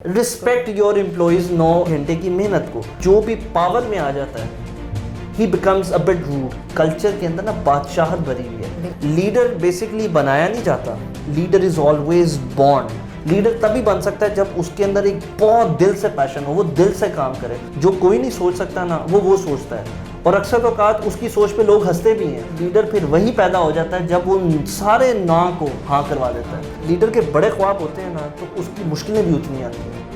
Respect your employees 9 घंटे की मेहनत को। जो भी पावर में आ जाता है he becomes a bit rude. Culture के अंदर ना बादशाहत भरी हुई है। लीडर बेसिकली बनाया नहीं जाता, leader is always born. Leader तभी बन सकता है जब उसके अंदर एक बहुत दिल से पैशन हो, वो दिल से काम करे। जो कोई नहीं सोच सकता ना, वो सोचता है। और अक्सर औकात उसकी सोच पे लोग हंसते भी हैं। लीडर फिर वही पैदा हो जाता है जब वो सारे ना को हाँ करवा देता है। लीडर के बड़े ख्वाब होते हैं ना, तो उसकी मुश्किलें भी उतनी आती हैं।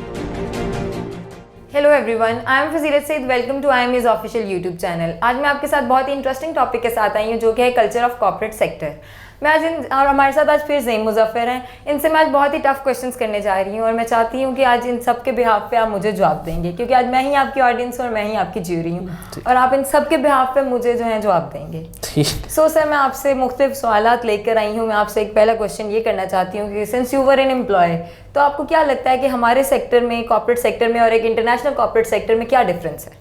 Hello everyone, I am Fazilat Saeed. Welcome to IMA's official YouTube channel. आज मैं आपके साथ बहुत ही इंटरेस्टिंग टॉपिक के साथ आई हूँ, जो कि है कल्चर ऑफ कॉर्पोरेट सेक्टर। मैं आज और हमारे साथ आज फिर ज़ईम मुज़फ़्फ़र हैं। इनसे मैं आज बहुत ही टफ क्वेश्चंस करने जा रही हूँ और मैं चाहती हूँ कि आज इन सब के बिहाफ पे आप मुझे जवाब देंगे, क्योंकि आज मैं ही आपकी ऑडियंस और मैं ही आपकी ज्यूरी हूँ और आप इन सब के बिहाफ पे मुझे जो है जवाब देंगे। सो सर, मैं आपसे मुख्तलिफ सवालात लेकर आई हूँ। मैं आपसे एक पहला क्वेश्चन ये करना चाहती हूँ कि since you were an employee, तो आपको क्या लगता है कि हमारे सेक्टर में, कॉर्पोरेट सेक्टर में और एक इंटरनेशनल कॉर्पोरेट सेक्टर में क्या डिफरेंस है?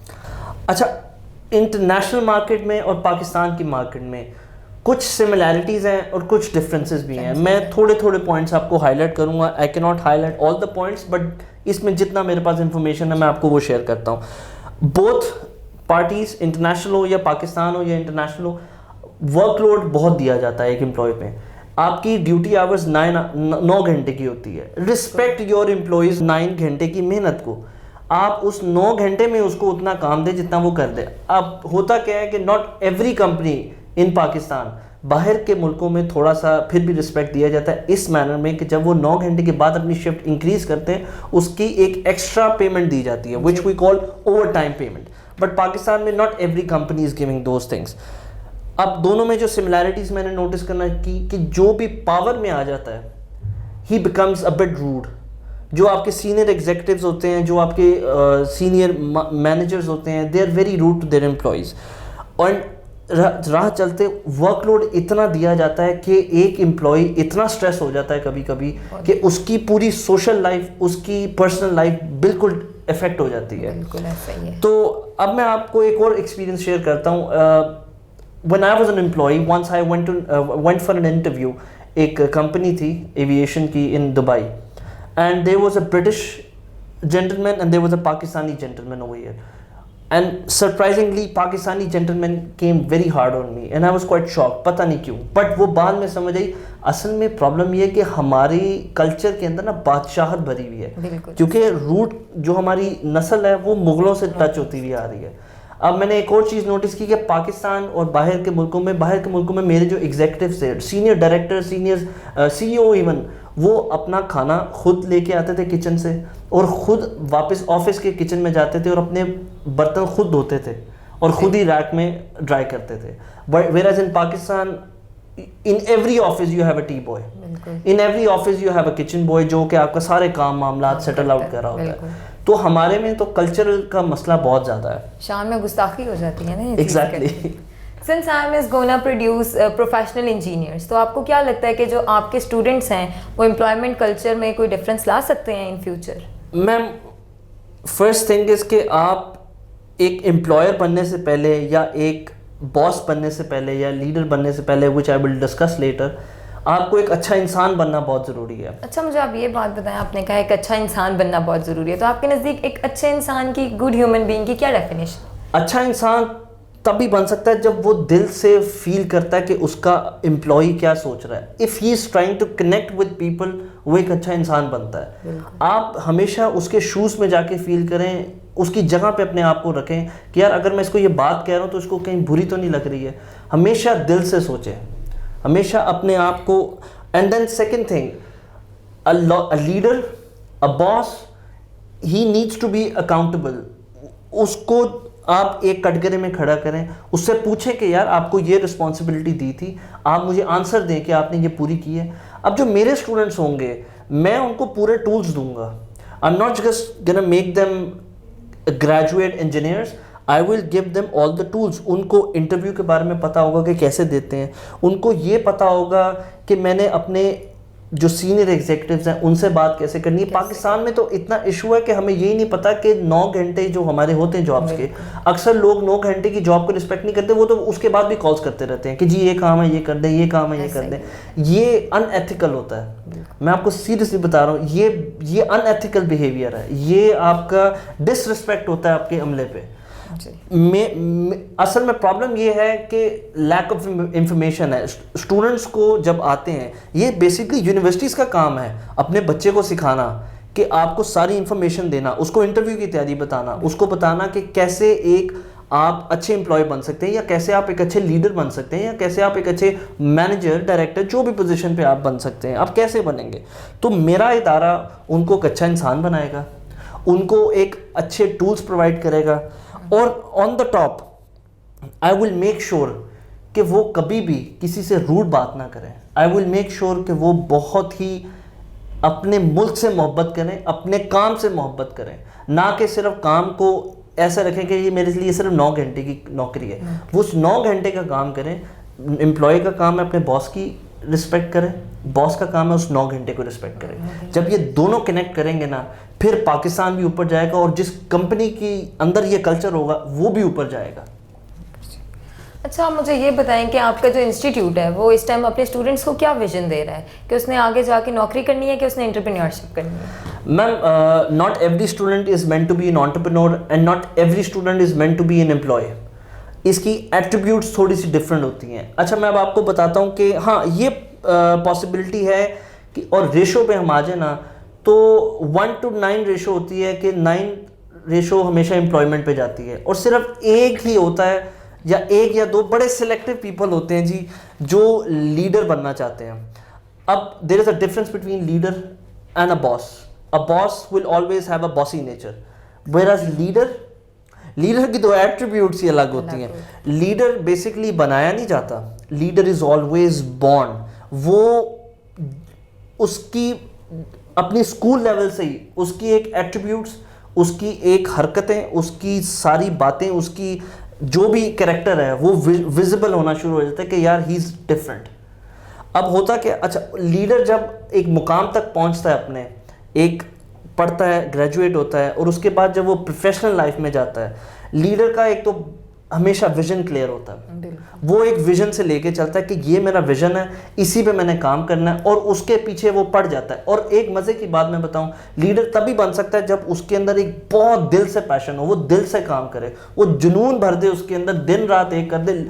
अच्छा, इंटरनेशनल मार्केट में और पाकिस्तान की मार्केट में कुछ सिमिलैरिटीज़ हैं और कुछ डिफरेंसेस भी हैं। मैं थोड़े थोड़े पॉइंट्स आपको हाईलाइट करूंगा। I can not highlight all the points, but इसमें जितना मेरे पास इंफॉर्मेशन है मैं आपको वो शेयर करता हूँ। बोथ पार्टीज, इंटरनेशनल हो या पाकिस्तान हो या इंटरनेशनल हो, वर्कलोड बहुत दिया जाता है एक एम्प्लॉय पे। आपकी ड्यूटी आवर्स 9 घंटे की होती है। रिस्पेक्ट योर एम्प्लॉइज 9 घंटे की मेहनत को। आप उस 9 घंटे में उसको उतना काम दे जितना वो कर दे। अब होता क्या है कि नॉट एवरी कंपनी इन पाकिस्तान, बाहर के मुल्कों में थोड़ा सा फिर भी रिस्पेक्ट दिया जाता है इस मैनर में कि जब वो 9 घंटे के बाद अपनी शिफ्ट इंक्रीज करते हैं, उसकी एक एक्स्ट्रा पेमेंट दी जाती है, which we call over time payment. But Pakistan में not every company is giving those things. अब दोनों में जो सिमिलैरिटीज मैंने नोटिस करना की कि जो भी पावर में आ जाता है he becomes a bit rude. जो आपके सीनियर एग्जीक्यूटिव्स होते हैं, जो आपके सीनियर मैनेजर्स होते हैं, they are very rude to their employees. और राह चलते वर्कलोड इतना दिया जाता है कि एक एम्प्लॉय इतना स्ट्रेस हो जाता है कभी कभी कि उसकी पूरी सोशल लाइफ, उसकी पर्सनल लाइफ बिल्कुल इफेक्ट हो जाती है। बिल्कुल ऐसा ही है। तो अब मैं आपको एक और एक्सपीरियंस शेयर करता हूँ। When I was an employee, once I went for an interview. एक कंपनी थी एविएशन की in Dubai, and there was a British gentleman and there was a Pakistani gentleman over here. And surprisingly, Pakistani gentleman came very hard on me, and I was quite shocked. पता नहीं क्यों, but वो बाद में समझ आई असल में problem ये है कि हमारी कल्चर के अंदर ना बादशाहत भरी हुई है, क्योंकि रूट जो हमारी नस्ल है वो मुगलों से टच होती हुई आ रही है। अब मैंने एक और चीज़ नोटिस की कि पाकिस्तान और बाहर के मुल्कों में मेरे जो एग्जीक्यूटिव्स थे, senior director, senior CEO even, वो अपना खाना खुद लेके आते थे किचन से और खुद वापस ऑफिस के किचन में जाते थे और अपने बर्तन खुद धोते थे और खुद ही रैक में ड्राई करते थे। But whereas in Pakistan, in every office you have a T boy, in every office you have a kitchen boy, जो कि आपका सारे काम मामला सेटल आउट कर रहा होता है। तो हमारे में तो कल्चर का मसला बहुत ज़्यादा है। शाम में गुस्ताखी हो जाती है ना। Exactly. Since IMA is gonna produce professional engineers, तो आपको क्या लगता है कि जो आपके स्टूडेंट्स हैं वो एम्प्लॉयमेंट कल्चर में कोई डिफरेंस ला सकते हैं in future? Ma'am, first thing is कि आप एक एम्प्लॉयर बनने से पहले या एक बॉस बनने से पहले या लीडर बनने से पहले, विच आई विल डिस्कस लेटर, आपको एक अच्छा इंसान बनना बहुत ज़रूरी है। अच्छा, मुझे आप ये बात बताएं, आपने कहा एक अच्छा इंसान बनना बहुत ज़रूरी है, तो आपके नज़दीक एक अच्छे इंसान की, गुड ह्यूमन बीइंग की क्या डेफिनेशन? अच्छा इंसान तभी बन सकता है जब वो दिल से फील करता है कि उसका एम्प्लॉय क्या सोच रहा है। If he is trying to connect with people, वो एक अच्छा इंसान बनता है। आप हमेशा उसके शूज़ में जाके फील करें, उसकी जगह पे अपने आप को रखें कि यार अगर मैं इसको ये बात कह रहा हूँ तो इसको कहीं बुरी तो नहीं लग रही है। हमेशा दिल से सोचें, हमेशा अपने आप को। And then second thing, a leader, a boss, he needs to be accountable. उसको आप एक कटघरे में खड़ा करें, उससे पूछें कि यार आपको ये रिस्पॉन्सिबिलिटी दी थी, आप मुझे आंसर दें कि आपने ये पूरी की है। अब जो मेरे स्टूडेंट्स होंगे, मैं उनको पूरे टूल्स दूंगा। I am not just gonna make them graduate engineers, I will give them all the tools. उनको इंटरव्यू के बारे में पता होगा कि कैसे देते हैं, उनको ये पता होगा कि मैंने अपने जो सीनियर एग्जीक्यूटिव्स हैं उनसे बात कैसे करनी है। पाकिस्तान में तो इतना इशू है कि हमें यही नहीं पता कि 9 घंटे जो हमारे होते हैं जॉब्स के, अक्सर लोग 9 घंटे की जॉब को रिस्पेक्ट नहीं करते, वो तो उसके बाद भी कॉल्स करते रहते हैं कि जी ये काम है ये कर दें, ये काम है ये कर दें। ये अनएथिकल होता है, मैं आपको सीरियसली बता रहा हूँ, ये अनएथिकल बिहेवियर है, ये आपका डिसरिस्पेक्ट होता है आपके अमले पे। असल में प्रॉब्लम ये है कि लैक ऑफ इंफॉर्मेशन है। स्टूडेंट्स को जब आते हैं, ये बेसिकली यूनिवर्सिटीज़ का काम है अपने बच्चे को सिखाना कि आपको सारी इंफॉर्मेशन देना, उसको इंटरव्यू की तैयारी बताना, उसको बताना कि कैसे एक आप अच्छे एम्प्लॉय बन सकते हैं, या कैसे आप एक अच्छे लीडर बन सकते हैं, या कैसे आप एक अच्छे मैनेजर डायरेक्टर जो भी पोजीशन पे आप बन सकते हैं, आप कैसे बनेंगे। तो मेरा इदारा उनको एक अच्छा इंसान बनाएगा, उनको एक अच्छे टूल्स प्रोवाइड करेगा, और on the top I will make sure कि वो कभी भी किसी से रूड बात ना करें। आई विल मेक श्योर कि वो बहुत ही अपने मुल्क से मोहब्बत करें, अपने काम से मोहब्बत करें, ना कि सिर्फ काम को ऐसा रखें कि ये मेरे लिए सिर्फ 9 घंटे की नौकरी है। वो उस 9 घंटे का काम करें। एम्प्लॉय का काम है अपने बॉस की रिस्पेक्ट करें, बॉस का काम है उस 9 घंटे को रिस्पेक्ट करें। जब ये दोनों कनेक्ट करेंगे ना, फिर पाकिस्तान भी ऊपर जाएगा, और जिस कंपनी की अंदर ये कल्चर होगा वो भी ऊपर जाएगा। अच्छा, आप मुझे ये बताएं कि आपका जो इंस्टीट्यूट है वो इस टाइम अपने स्टूडेंट्स को क्या विजन दे रहा है, कि उसने आगे जाके नौकरी करनी है कि उसने एंटरप्रेन्योरशिप करनी है? Ma'am, not every student is meant to be an entrepreneur and not every student is meant to be an employee. इसकी एट्रीब्यूट्स थोड़ी सी डिफरेंट होती हैं। अच्छा, मैं अब आपको बताता हूँ कि हाँ, ये पॉसिबिलिटी है कि, और रेशो पे हम आ जाए ना, तो 1:9 रेशो होती है कि 9 रेशो हमेशा एम्प्लॉयमेंट पे जाती है, और सिर्फ एक ही होता है या 1 या 2 बड़े सिलेक्टिव पीपल होते हैं जी जो लीडर बनना चाहते हैं। अब there is a difference between leader and a boss. A boss will always have a bossy nature, whereas leader की तो एट्रीब्यूट्स ही अलग होती हैं। लीडर बेसिकली बनाया नहीं जाता, लीडर इज ऑलवेज बॉर्न। वो उसकी अपनी स्कूल लेवल से ही उसकी एक एट्रीब्यूट्स, उसकी एक हरकतें, उसकी सारी बातें, उसकी जो भी कैरेक्टर है वो विजिबल होना शुरू हो जाता है कि यार ही इज़ डिफरेंट। अब होता क्या, अच्छा, लीडर जब एक मुकाम तक पहुंचता है, अपने एक पढ़ता है, ग्रेजुएट होता है, और उसके बाद जब वो प्रोफेशनल लाइफ में जाता है, लीडर का एक तो हमेशा विजन क्लियर होता है। वो एक विजन से लेके चलता है कि ये मेरा विजन है, इसी पे मैंने काम करना है, और उसके पीछे वो पड़ जाता है। और एक मजे की बात मैं बताऊं, लीडर तभी बन सकता है जब उसके अंदर एक बहुत दिल से पैशन हो, वो दिल से काम करे, वो जुनून भर दे उसके अंदर, दिन रात एक कर दे।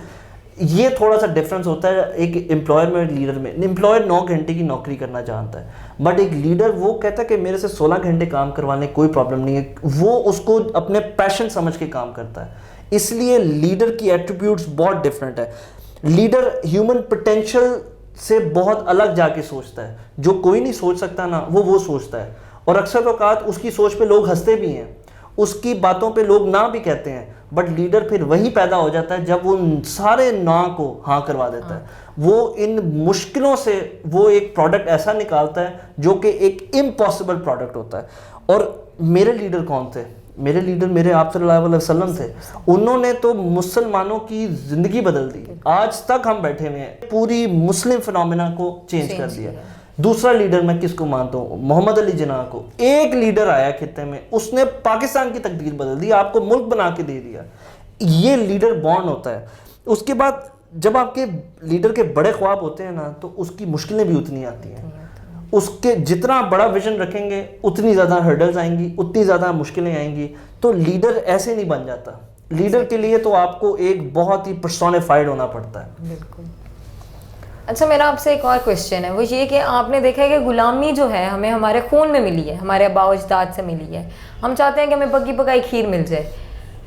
ये थोड़ा सा डिफरेंस होता है एक एम्प्लॉयर में और लीडर में। एम्प्लॉयर 9 घंटे की नौकरी करना जानता है, बट एक लीडर वो कहता है कि मेरे से 16 घंटे काम करवाने कोई प्रॉब्लम नहीं है। वो उसको अपने पैशन समझ के काम करता है। इसलिए लीडर की एट्रीब्यूट्स बहुत डिफरेंट है। लीडर ह्यूमन पोटेंशियल से बहुत अलग जाके सोचता है, जो कोई नहीं सोच सकता ना, वो सोचता है। और अक्सर औकात उसकी सोच पे लोग हंसते भी हैं, उसकी बातों पे लोग ना भी कहते हैं, बट लीडर फिर वही पैदा हो जाता है जब वो सारे ना को हाँ करवा देता है। वो इन मुश्किलों से वो एक प्रोडक्ट ऐसा निकालता है जो कि एक इम्पॉसिबल प्रोडक्ट होता है। और मेरे लीडर कौन थे? मेरे लीडर मेरे आप सल्लल्लाहु अलैहि वसल्लम थे। उन्होंने तो मुसलमानों की ज़िंदगी बदल दी। आज तक हम बैठे हुए हैं, पूरी मुस्लिम फिनोमेना को चेंज कर दिया। दूसरा लीडर मैं किसको मानता हूँ? मोहम्मद अली जिन्ना को। एक लीडर आया खित्ते में, उसने पाकिस्तान की तकदीर बदल दी, आपको मुल्क बना के दे दिया। ये लीडर बॉर्न होता है। उसके बाद जब आपके लीडर के बड़े ख्वाब होते हैं ना, तो उसकी मुश्किलें भी उतनी आती हैं। उसके जितना बड़ा विजन रखेंगे उतनी ज़्यादा हर्डल्स आएंगी, उतनी ज़्यादा मुश्किलें आएंगी। तो लीडर ऐसे नहीं बन जाता। लीडर के लिए तो आपको एक बहुत ही पर्सोनिफाइड होना पड़ता है। बिल्कुल। अच्छा, मेरा आपसे एक और क्वेश्चन है, वो ये कि आपने देखा है कि गुलामी जो है हमें हमारे खून में मिली है, हमारे आबा अजदाद से मिली है। हम चाहते हैं कि हमें पकी पकाई खीर मिल जाए।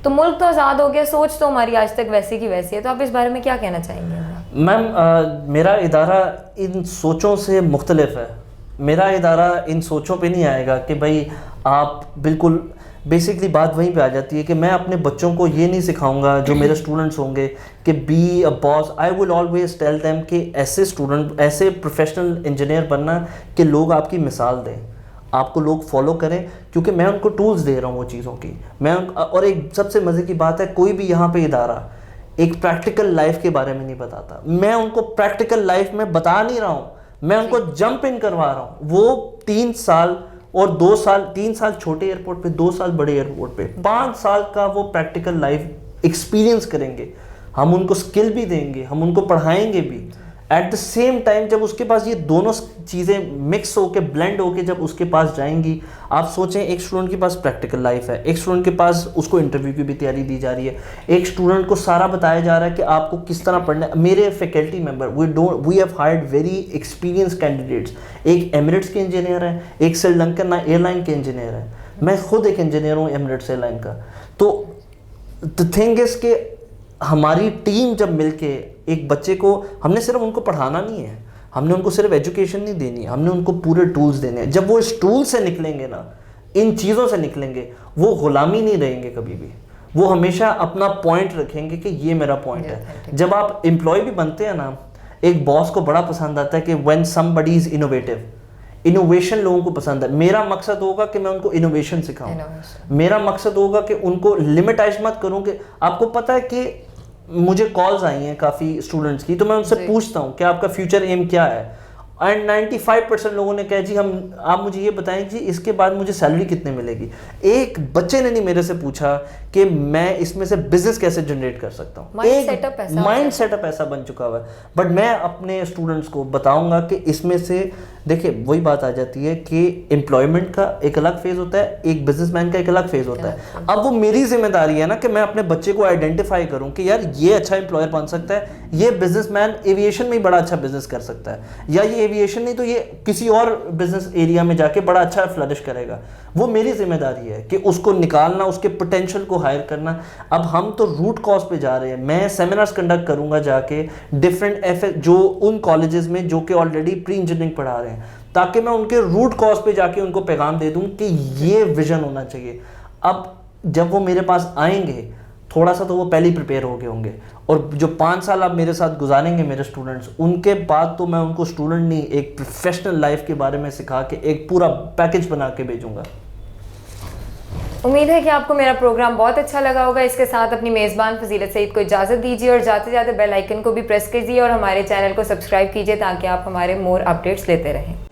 तो मुल्क तो आज़ाद हो गया, सोच तो हमारी आज तक वैसी की वैसी है। तो आप इस बारे में क्या कहना चाहेंगे? मैम, मेरा इदारा इन सोचों से मुख्तलिफ है। मेरा इदारा इन सोचों पे नहीं आएगा कि भाई आप बिल्कुल, बेसिकली बात वहीं पे आ जाती है कि मैं अपने बच्चों को ये नहीं सिखाऊंगा जो मेरे स्टूडेंट्स होंगे कि be a boss. I will always tell them कि ऐसे स्टूडेंट, ऐसे प्रोफेशनल इंजीनियर बनना कि लोग आपकी मिसाल दें, आपको लोग फॉलो करें, क्योंकि मैं उनको टूल्स दे रहा हूँ वो चीज़ों की। और एक सबसे मज़े की बात है, कोई भी यहाँ पे इदारा एक प्रैक्टिकल लाइफ के बारे में नहीं बताता। मैं उनको प्रैक्टिकल लाइफ में बता नहीं रहा हूँ, मैं उनको जंप इन करवा रहा हूँ। वो 3 साल और 2 साल, 3 साल छोटे एयरपोर्ट पे, 2 साल बड़े एयरपोर्ट पे, 5 साल का वो प्रैक्टिकल लाइफ एक्सपीरियंस करेंगे। हम उनको स्किल भी देंगे, हम उनको पढ़ाएंगे भी। एट द सेम टाइम जब उसके पास ये दोनों चीज़ें मिक्स होके, ब्लेंड होके जब उसके पास जाएंगी, आप सोचें एक स्टूडेंट के पास प्रैक्टिकल लाइफ है, एक स्टूडेंट के पास उसको इंटरव्यू की भी तैयारी दी जा रही है, एक स्टूडेंट को सारा बताया जा रहा है कि आपको किस तरह पढ़ना है। मेरे faculty member we have hired very experience candidates. एक एमिरेट्स के इंजीनियर हैं, एक श्रीलंकन एयरलाइन के इंजीनियर हैं, मैं खुद एक इंजीनियर हूँ एमिरेट्स एयरलाइन का। तो द थिंग इज के हमारी टीम जब मिलके एक बच्चे को, हमने सिर्फ उनको पढ़ाना नहीं है, हमने उनको सिर्फ एजुकेशन नहीं देनी है, हमने उनको पूरे टूल्स देने हैं। जब वो इस टूल से निकलेंगे ना, इन चीज़ों से निकलेंगे, वो गुलामी नहीं रहेंगे कभी भी। वो हमेशा अपना पॉइंट रखेंगे कि ये मेरा पॉइंट है। जब आप एम्प्लॉय भी बनते हैं ना, एक बॉस को बड़ा पसंद आता है कि when somebody is innovative, innovation लोगों को पसंद है। मेरा मकसद होगा कि मैं उनको इनोवेशन सिखाऊं, मेरा मकसद होगा कि उनको लिमिटाइज मत करूं। कि आपको पता है कि मुझे कॉल्स आई हैं काफ़ी स्टूडेंट्स की, तो मैं उनसे पूछता हूं कि आपका फ्यूचर एम क्या है, एंड 95% लोगों ने कहा जी आप मुझे ये बताएं जी इसके बाद मुझे सैलरी कितने मिलेगी। एक बच्चे ने नहीं मेरे से पूछा कि मैं इसमें से बिजनेस कैसे जनरेट कर सकता हूँ। माइंड सेटअप ऐसा बन चुका हुआ है। बट मैं अपने स्टूडेंट्स को बताऊंगा कि इसमें से देखिए वही बात आ जाती है कि एम्प्लॉयमेंट का एक अलग फेज होता है, एक बिजनेसमैन का एक अलग फेज होता है। अब वो मेरी जिम्मेदारी है ना कि मैं अपने बच्चे को आइडेंटिफाई करूं कि यार ये अच्छा एम्प्लॉयर बन सकता है, ये बिजनेसमैन एविएशन में ही बड़ा अच्छा बिजनेस कर सकता है, या ये एविएशन नहीं तो ये किसी और बिजनेस एरिया में जाके बड़ा अच्छा फ्लरिश करेगा। वो मेरी जिम्मेदारी है कि उसको निकालना, उसके पोटेंशियल को हायर करना। अब हम तो रूट कॉज पे जा रहे हैं। मैं सेमिनार्स कंडक्ट करूंगा जाके डिफरेंट जो उन कॉलेजेस में जो कि ऑलरेडी प्री इंजीनियरिंग पढ़ा रहे हैं, ताकि मैं उनके रूट कॉज पे जाके उनको पैगाम दे दूं कि ये विजन होना चाहिए। अब जब वो मेरे पास आएंगे, थोड़ा सा तो वो पहले ही प्रिपेयर हो गए होंगे, और जो 5 साल आप मेरे साथ गुजारेंगे मेरे स्टूडेंट्स, उनके बाद तो मैं उनको स्टूडेंट नहीं, एक प्रोफेशनल लाइफ के बारे में सिखा के एक पूरा पैकेज बना के भेजूंगा। उम्मीद है कि आपको मेरा प्रोग्राम बहुत अच्छा लगा होगा। इसके साथ अपनी मेज़बान फजीलत सईद को इजाज़त दीजिए और जाते जाते बेल आइकन को भी प्रेस कीजिए और हमारे चैनल को सब्सक्राइब कीजिए ताकि आप हमारे मोर अपडेट्स लेते रहें।